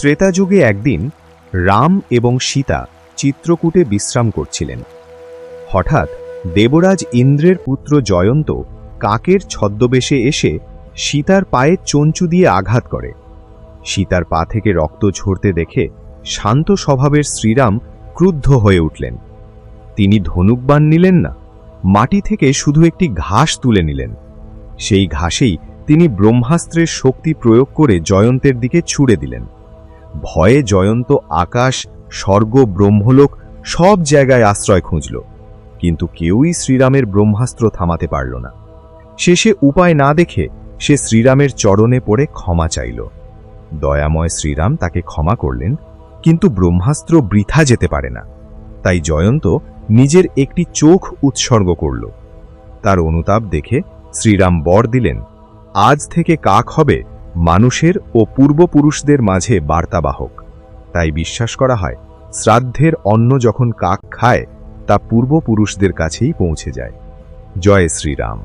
ত্রেতাযুগে একদিন রাম এবং সীতা চিত্রকূটে বিশ্রাম করছিলেন। হঠাৎ দেবরাজ ইন্দ্রের পুত্র জয়ন্ত কাকের ছদ্মবেশে এসে সীতার পায়ে চঞ্চু দিয়ে আঘাত করে। সীতার পা থেকে রক্ত ঝরতে দেখে শান্ত স্বভাবের শ্রীরাম ক্রুদ্ধ হয়ে উঠলেন। তিনি ধনুকবাণ নিলেন না, মাটি থেকে শুধু একটি ঘাস তুলে নিলেন। সেই ঘাসেই তিনি ব্রহ্মাস্ত্রের শক্তি প্রয়োগ করে জয়ন্তের দিকে ছুড়ে দিলেন। ভয়ে জয়ন্ত আকাশ, স্বর্গ, ব্রহ্মলোক সব জায়গায় আশ্রয় খুঁজল, কিন্তু কেউই শ্রীরামের ব্রহ্মাস্ত্র থামাতে পারল না। শেষে উপায় না দেখে সে শ্রীরামের চরণে পড়ে ক্ষমা চাইল। দয়াময় শ্রীরাম তাকে ক্ষমা করলেন, কিন্তু ব্রহ্মাস্ত্র বৃথা যেতে পারে না। তাই জয়ন্ত নিজের একটি চোখ উৎসর্গ করল। তার অনুতাপ দেখে শ্রীরাম বর দিলেন, আজ থেকে কাক হবে মানুষের ও পূর্বপুরুষদের মাঝে বার্তাবাহক। তাই বিশ্বাস করা হয়, শ্রাদ্ধের অন্ন যখন কাক খায় তা পূর্বপুরুষদের কাছেই পৌঁছে যায়। জয় শ্রীরাম।